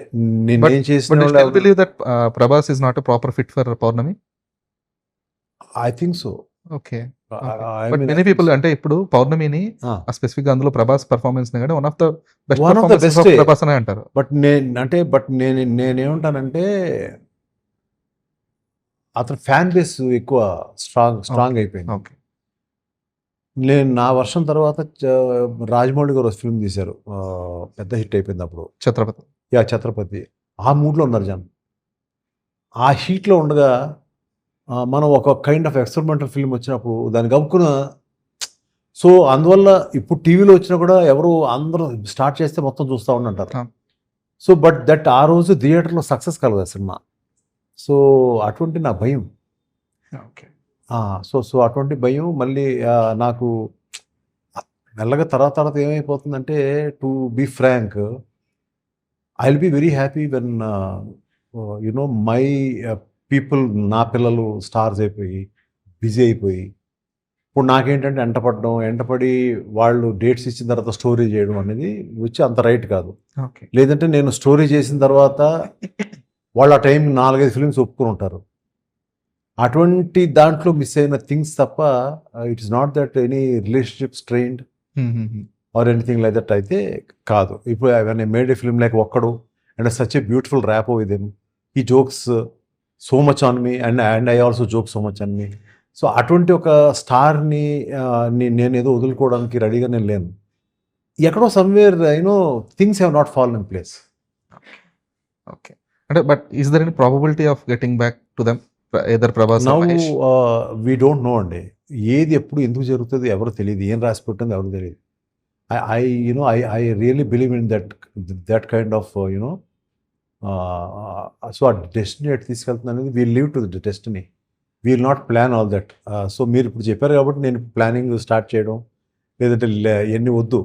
నేనేం చేసిన believe that Prabhas is not a proper fit for Pournami. I think so. Okay. But many people అంటే ఇప్పుడు పౌర్ణమిని స్పెసిఫిక్ గా అందులో ప్రభాస్ పర్ఫార్మెన్స్ ని one of the best Prabhas అనే అంటారు. బట్ నేనేమంటానంటే అతని ఫ్యాన్ బేస్ ఎక్కువ స్ట్రాంగ్ అయిపోయింది. ఓకే. నేను నా వర్షం తర్వాత రాజమౌళి గారు ఫిల్మ్ తీశారు, పెద్ద హిట్ అయిపోయింది అప్పుడు, ఛత్రపతి. ఛత్రపతి. ఆ మూడ్లో ఉన్నారు జనం. ఆ హీట్లో ఉండగా మనం ఒక కైండ్ ఆఫ్ ఎక్స్పెరిమెంటల్ ఫిల్మ్ వచ్చినప్పుడు దాన్ని గమ్ముకున్న. సో అందువల్ల ఇప్పుడు టీవీలో వచ్చినా కూడా ఎవరు అందరూ స్టార్ట్ చేస్తే మొత్తం చూస్తూ ఉండంటారు. సో బట్ దట్ ఆ రోజు థియేటర్లో సక్సెస్ కలదు ఆ సినిమా. సో అటువంటి నా భయం. ఓకే. సో అటువంటి భయం మళ్ళీ నాకు మెల్లగా తర్వాత ఏమైపోతుందంటే, to be frank, I will be very happy when you know my people, నా పిల్లలు స్టార్స్ అయిపోయి బిజీ అయిపోయి, ఇప్పుడు నాకేంటంటే ఎంటపడి వాళ్ళు డేట్స్ ఇచ్చిన తర్వాత స్టోరీ చేయడం అనేది వచ్చి అంత రైట్ కాదు. ఓకే. లేదంటే నేను స్టోరీ చేసిన తర్వాత వాళ్ళు ఆ టైం 4-5 ఫిల్మ్స్ ఒప్పుకొని ఉంటారు. అటువంటి దాంట్లో మిస్ అయిన థింగ్స్ తప్ప it is not that any relationship strained or anything like that అయితే కాదు. ఇప్పుడు I made a film like Okkadu and such a beautiful rapport with him, he jokes so much on me and I also joke so much on me. So అటువంటి ఒక స్టార్ని నేను ఏదో వదులుకోవడానికి రెడీగా నేను లేను. ఎక్కడో somewhere things have not fall in place. Okay. అంటే but is there any probability of getting back to them either Prabhas? Now we don't know అండి. ఏది ఎప్పుడు ఎందుకు జరుగుతుంది ఎవరు తెలియదు, ఏం రాసి పెట్టింది ఎవరు తెలియదు. I really believe in that kind of so ఆ డెస్టినీ ఎట్ తీసుకెళ్తుంది అనేది we live to the destiny, we will not plan all that. So మీరు ఇప్పుడు చెప్పారు కాబట్టి నేను ప్లానింగ్ స్టార్ట్ చేయడం లేదంటే ఎన్ని వద్దు.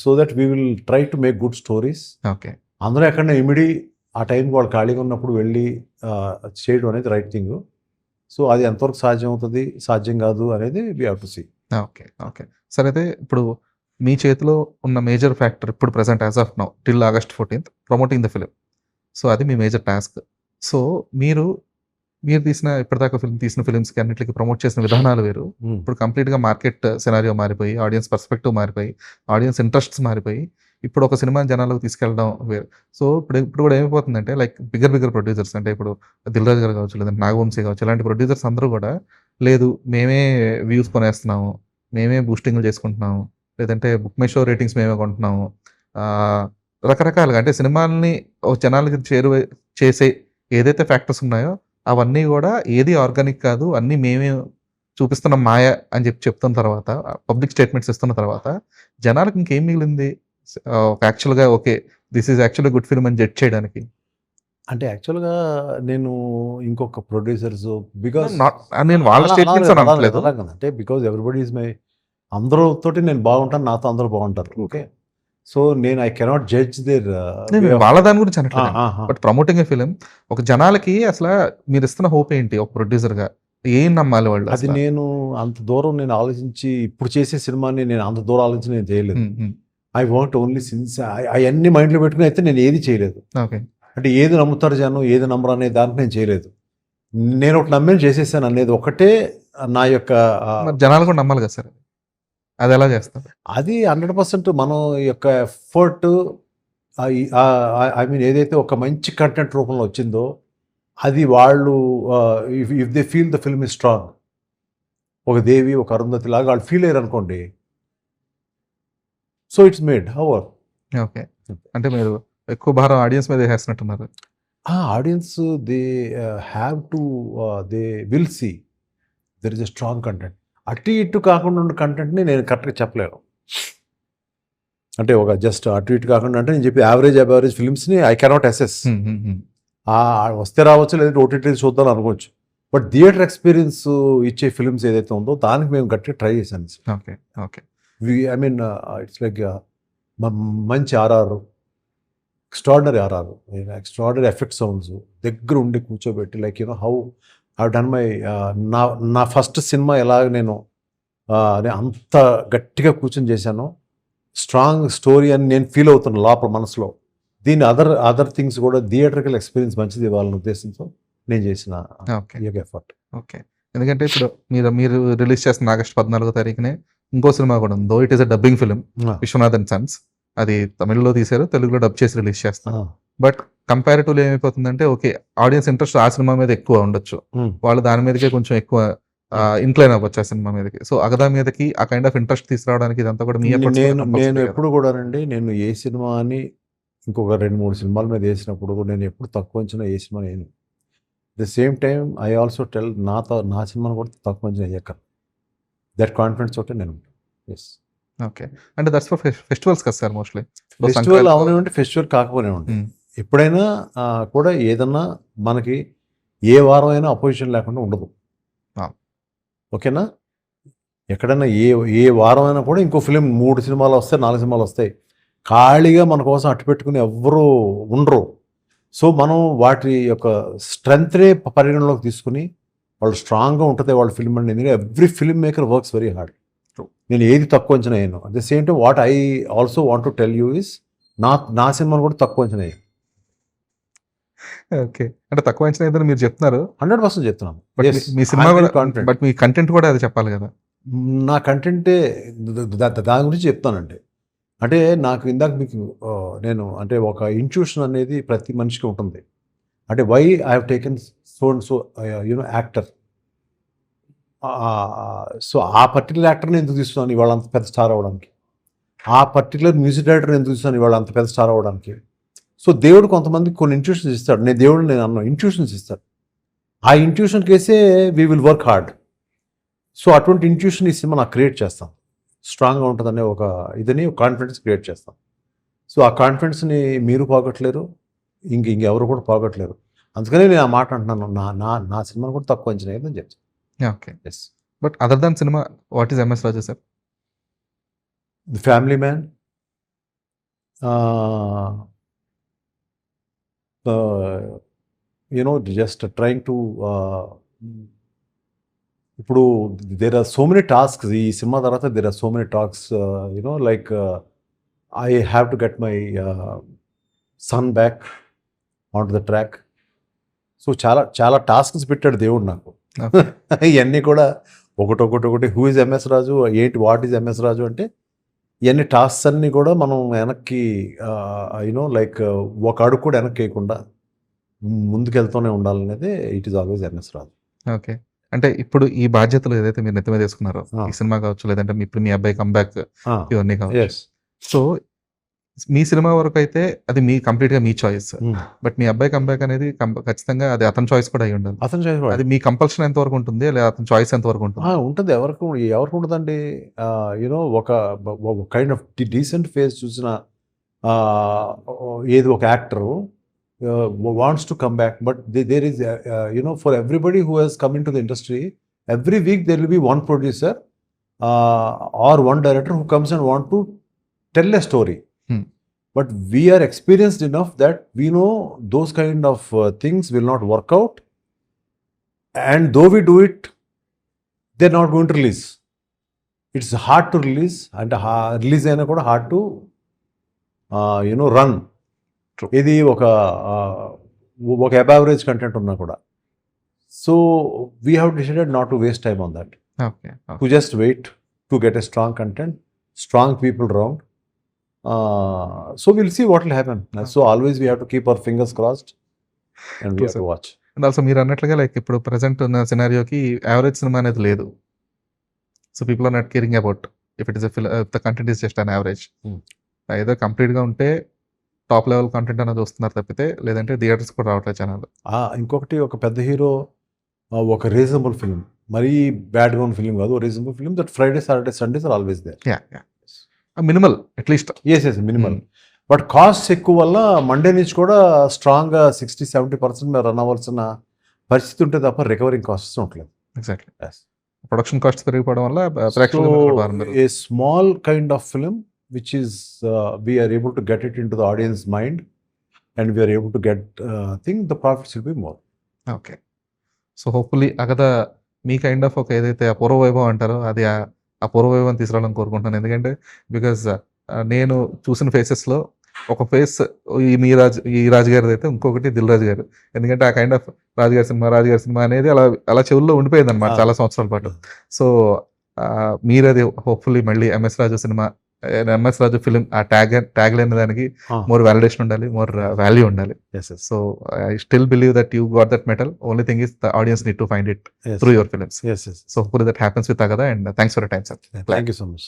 So that we will try to make good stories. Okay. అందరూ ఎక్కడన్నా ఇమిడి ఆ టైంకి వాళ్ళు ఖాళీగా ఉన్నప్పుడు వెళ్ళి చేయడం అనేది రైట్ థింగ్. సో అది ఎంతవరకు సాధ్యం అవుతుంది, సాధ్యం కాదు అనేది we have to see. Okay. Okay. సరే, అయితే ఇప్పుడు మీ చేతిలో ఉన్న మేజర్ ఫ్యాక్టర్ ఇప్పుడు present as of now till August 14th promoting the film. So అది మీ మేజర్ టాస్క్. సో మీరు ఇప్పటిదాకా తీసిన ఫిలిమ్స్కి అన్నిటికీ ప్రమోట్ చేసిన విధానాలు వేరు. ఇప్పుడు కంప్లీట్గా మార్కెట్ సినారియో మారిపోయి, ఆడియన్స్ పర్స్పెక్టివ్ మారిపోయి, ఆడియన్స్ ఇంట్రెస్ట్స్ మారిపోయి, ఇప్పుడు ఒక సినిమా జనాలకు తీసుకెళ్ళడం వేరు. సో ఇప్పుడు కూడా ఏమైపోతుందంటే లైక్ బిగ్గర్ ప్రొడ్యూసర్స్, అంటే ఇప్పుడు దిల్రాజు గారు కావచ్చు, లేదంటే నాగవంశీ కావచ్చు, ఇలాంటి ప్రొడ్యూసర్స్ అందరూ కూడా లేదు మేమే వ్యూస్ కొనేస్తున్నాము, మేమే బూస్టింగ్లు చేసుకుంటున్నాము, లేదంటే బుక్ మై షో రేటింగ్స్ మేమే కొంటున్నాము, రకరకాలుగా అంటే సినిమాల్ని జనాలకి చేసే ఏదైతే ఫ్యాక్టర్స్ ఉన్నాయో అవన్నీ కూడా ఏది ఆర్గానిక్ కాదు, అన్నీ మేమే చూపిస్తున్న మాయ అని చెప్తున్న తర్వాత, పబ్లిక్ స్టేట్మెంట్స్ ఇస్తున్న తర్వాత జనాలకు ఇంకేం మిగిలింది యాక్చువల్గా okay this is actually good film అని జడ్జ్ చేయడానికి? అంటే యాక్చువల్గా నేను ఇంకొక ప్రొడ్యూసర్స్ బికాస్ నేను వాళ్ళ స్టేట్మెంట్స్ అని అనట్లేదు. అంటే బికాజ్ ఎవ్రీబడి ఈజ్ మై, అందరితోటి నేను బాగుంటాను, నాతో అందరూ బాగుంటారు. ఓకే, సో నేను ఐ కెనాట్ జడ్జ్ దేర్ వాళ్ళ దాని గురించి అనట్లేదు. బట్ ప్రమోటింగ్ ఏ ఫిలిం ఒక జనాలకి అసలు మీరు ఇస్తున్న హోప్ ఏంటి ఒక ప్రొడ్యూసర్ గా? ఏం నమ్మాలి వాళ్ళు? అది నేను అంత దూరం నేను ఆలోచించి ఇప్పుడు చేసే సినిమాని నేను అంత దూరం ఆలోచించి నేను చేయలేదు. ఐ వాంట్ ఓన్లీ సిన్స్ అవన్నీ మైండ్లో పెట్టుకుని అయితే నేను ఏది చేయలేదు. ఓకే, అంటే ఏది నమ్ముతారు జనం, ఏది నమ్మరు అనే దానికి నేను చేయలేదు. నేను ఒకటి నమ్మేది చేసేసాను అనేది ఒకటే నా యొక్క జనాలు కూడా నమ్మాలి కదా సార్, అది ఎలా చేస్తారు? అది 100% మనం యొక్క ఎఫర్ట్, ఐ మీన్ ఏదైతే ఒక మంచి కంటెంట్ రూపంలో వచ్చిందో అది వాళ్ళు if they feel the film is strong, ఒక దేవి ఒక అరుంధతి లాగా వాళ్ళు ఫీల్ అయ్యారు అనుకోండి, so it's made hour. Okay, అంటే మీరు ఎక్కువ భారం ఆడియన్స్ మీద వేస్తున్నట్టున్నారు. Audience they have to they will see there is a strong content. అటు ఇటు కాకుండా ఉన్న కంటెంట్ని నేను కరెక్ట్గా చెప్పలేను. అంటే ఒక జస్ట్ అటు ఇటు కాకుండా అంటే నేను చెప్పి యావరేజ్ ఫిల్మ్స్ని ఐ కెనాట్ అసెస్. వస్తే రావచ్చు, లేదంటే ఓటీటీ చూద్దాం అనుకోవచ్చు. బట్ థియేటర్ ఎక్స్పీరియన్స్ ఇచ్చే ఫిల్మ్స్ ఏదైతే ఉందో దానికి మేము గట్టిగా ట్రై చేశాను. Okay okay, I mean it's like మంచి RR, extraordinary RR, extraordinary effect sounds దగ్గర ఉండి కూర్చోబెట్టి, like you know how I done my నా ఫస్ట్ సినిమా ఎలాగ నేను అంత గట్టిగా కూర్చొని చేశాను, స్ట్రాంగ్ స్టోరీ అని నేను ఫీల్ అవుతున్నాను లోపల మనసులో. దీని అదర్ థింగ్స్ కూడా థియేటర్కల్ ఎక్స్పీరియన్స్ మంచిది ఇవ్వాలనే ఉద్దేశంతో నేను చేసిన ఎఫర్ట్. ఓకే, ఎందుకంటే ఇప్పుడు మీరు రిలీజ్ చేస్తున్న ఆగస్టు 14వ తారీఖునే ఇంకో సినిమా కూడా ఉందో, it is a dubbing film, Viswanath and sons. అది తమిళ్లో తీశారు, తెలుగులో డబ్ చేసి రిలీజ్ చేస్తాను. బట్ కంపారిటివ్లీ ఏమైపోతుందంటే ఓకే ఆడియన్స్ ఇంట్రెస్ట్ ఆ సినిమా మీద ఎక్కువ ఉండొచ్చు, వాళ్ళు దాని మీదకే కొంచెం ఎక్కువ ఇంక్లైన్ అవ్వచ్చు ఆ సినిమా మీదకి. సో అగదా మీదకి ఆ కైండ్ ఆఫ్ ఇంట్రెస్ట్ తీసుకురావడానికి ఇదంతా కూడా మీ నేను ఎప్పుడు కూడా అండి, నేను ఏ సినిమా అని ఇంకొక 2-3 సినిమాల మీద వేసినప్పుడు కూడా నేను ఎప్పుడు తక్కువ అంచనా ఏ సినిమా నేను the same time I also tell నా సినిమాను కూడా తక్కువ అంచనా వేయక, దట్ కాన్ఫిడెన్స్ తోటే నేను. ఎస్, ఓకే, అంటే దట్స్ ఫర్ ఫెస్టివల్స్ కదా సార్ మోస్ట్లీ. ఫెస్టివల్ అవునండి, ఫెస్టివల్ కాకపోనే ఉంటుంది. ఎప్పుడైనా కూడా ఏదన్నా మనకి ఏ వారం అయినా అపోజిషన్ లేకుండా ఉండదు. ఓకేనా, ఎక్కడైనా ఏ వారం అయినా కూడా ఇంకో ఫిలిం 3 సినిమాలు వస్తాయి, 4 సినిమాలు వస్తాయి. ఖాళీగా మన కోసం అట్టు పెట్టుకుని ఎవ్వరూ ఉండరు. సో మనం వాటి యొక్క స్ట్రెంగ్త్నే పరిగణలోకి తీసుకుని వాళ్ళు స్ట్రాంగ్గా ఉంటుంది వాళ్ళ ఫిల్మ్ అండి. ఎందుకంటే every film maker works very hard. నేను ఏది తక్కువ అంచనా వేయను. At the same time what I also want to tell you is నా సినిమాను కూడా తక్కువ అంచనా వేయను. ఓకే, అంటే తక్కువ అంచనా ఏదని మీరు చెప్తున్నారు, 100% చెప్తున్నాను. మీ సినిమా బట్ మీ కంటెంట్ కూడా అది చెప్పాలి కదా. నా కంటెంటే దాని గురించి చెప్తానండి. అంటే నాకు ఇందాక మీకు నేను అంటే ఒక ఇంట్యూషన్ అనేది ప్రతి మనిషికి ఉంటుంది. అంటే why I have taken so and so you know actor, so ఆ పర్టికులర్ యాక్టర్ని ఎందుకు తీసుకున్నాను ఇవాళ అంత పెద్ద స్టార్ అవ్వడానికి, ఆ పర్టికులర్ మ్యూజిక్ డైరెక్టర్ని ఎందుకు తీసుకున్నాను ఇవాళ అంత పెద్ద స్టార్ అవ్వడానికి. సో దేవుడు కొంతమందికి కొన్ని ఇంట్యూషన్స్ ఇస్తాడు. నేను అన్న ఇంట్యూషన్స్ ఇస్తాడు. ఆ ఇంట్యూషన్ కేసే we will work hard. So అటువంటి ఇంట్యూషన్ ఈ సినిమా నాకు క్రియేట్ చేస్తాం, స్ట్రాంగ్గా ఉంటుందనే ఒక ఇదని కాన్ఫిడెన్స్ క్రియేట్ చేస్తాం. సో ఆ కాన్ఫిడెన్స్ని మీరు పోగొట్టలేరు, ఇంకెవరు కూడా పోగొట్టలేరు. అందుకనే నేను ఆ మాట అంటున్నాను, నా సినిమాను కూడా తక్కువ అంచనా వేయదని చెప్తాను. Okay, yes. But other than సినిమా what is MS Raju sir? The family man, you know just trying to ఇప్పుడు there are so many tasks ఈ సినిమా తర్వాత. There are so many tasks you know like I have to get my son back on to the track. So చాలా tasks పెట్టాడు దేవుడు నాకు. ఇవన్నీ కూడా ఒకటి who is MS Raju, what is MS Raju అంటే ఇవన్నీ టాస్క్స్ అన్నీ కూడా మనం వెనక్కి యూనో లైక్ ఒక అడుగు కూడా వెనక్కి వేయకుండా ముందుకెళ్తూనే ఉండాలనేది it is always MS Raju. Okay, అంటే ఇప్పుడు ఈ బాధ్యతలు ఏదైతే మీరు నెత్తి మీద తీసుకున్నారో, ఈ సినిమా కావచ్చు లేదంటే ఇప్పుడు మీ అబ్బాయి కంబ్యాక్ ఇవన్నీ కావచ్చు, సో మీ సినిమా వరకు అయితే అది మీ కంప్లీట్ గా మీ చాయిస్, బట్ మీ అబ్బాయి కంబ్యాక్ అనేది ఖచ్చితంగా అది అతని చాయిస్ కూడా అయి ఉండాలి. అతను చేసి అది మీ కంపల్షన్ ఎంత వరకు ఉంటుంది, లేదా అతని చాయిస్ ఎంత వరకు ఉంటుంది? ఉంటుంది. ఎవరికి ఉంటుందండి? యూనో ఒక కైండ్ ఆఫ్ డీసెంట్ ఫేస్ చూసిన ఏది ఒక actor wants to come back, but there is you know for everybody who he's come in to the industry every week there will be one producer or one director who comes and want to tell a story. But we are experienced enough that we know those kind of things will not work out. And though we do it, they're not going to release. It's hard to release, and release అయినా కూడా hard to run. ఇది ఒక అబ్ content ఉన్నా కూడా. So we have decided not to waste time on that. Okay. To just wait to get a strong content, strong people around. So we'll see what will happen. So always we have to keep our fingers crossed and we have to watch. And also మీరు అన్నట్లుగా like ఇప్పుడు present ఉన్న సినారియోకి average సినిమా అనేది లేదు. So people are not caring about if it is the content is just an average. ఏదో కంప్లీట్గా ఉంటే టాప్ లెవెల్ కంటెంట్ అనేది వస్తున్నారు తప్పితే, లేదంటే థియేటర్స్ కూడా రావట్లేదు జనాలు. ఇంకొకటి ఒక పెద్ద హీరో ఒక రీజనబుల్ ఫిల్మ్, మరీ బ్యాడ్గా ఉన్న ఫిల్మ్ కాదు, reasonable film that Friday Saturday Sundays are always there. Minimal at least. Yes minimal. But cost ఎక్కువ వల్ల మండే నుంచి కూడా స్ట్రాంగ్గా 60-70% మీద రన్ అవ్వాల్సిన పరిస్థితి ఉంటే తప్ప రికవరింగ్ కాస్ట్స్ ఉండలేదు. ఎగ్జాక్ట్లీ. ప్రొడక్షన్ కాస్ట్ పెరిగిపోవడం వల్ల a small kind of film which is we are able to get it in to the audience mind and we are able to get think the profits will be more. Okay. So hopefully Agadha me kind of ఒక ఏదైతే అపూర్వ వైభవం అంటారో అది అపూర్వ వైభవం తీసుకురావాలని కోరుకుంటున్నాను. ఎందుకంటే because నేను చూసిన ఫేసెస్లో ఒక ఫేస్ ఈ రాజు గారిది అయితే, ఇంకొకటి దిల్ రాజు గారు. ఎందుకంటే ఆ కైండ్ ఆఫ్ రాజుగారి సినిమా అనేది అలా చెవుల్లో ఉండిపోయింది అనమాట చాలా సంవత్సరాల పాటు. సో మీరది హోప్ఫుల్లీ మళ్ళీ ఎంఎస్ రాజు ఫిలిం ఆ ట్యాగ్ లేని దానికి మోర్ వ్యాలిడేషన్ ఉండాలి, మోర్ వాల్యూ ఉండాలి. So I still believe that you got that metal. Only thing is the audience need to find it through your films. So hopefully that happens with Agadha. And thanks for the time sir. Thank you so much.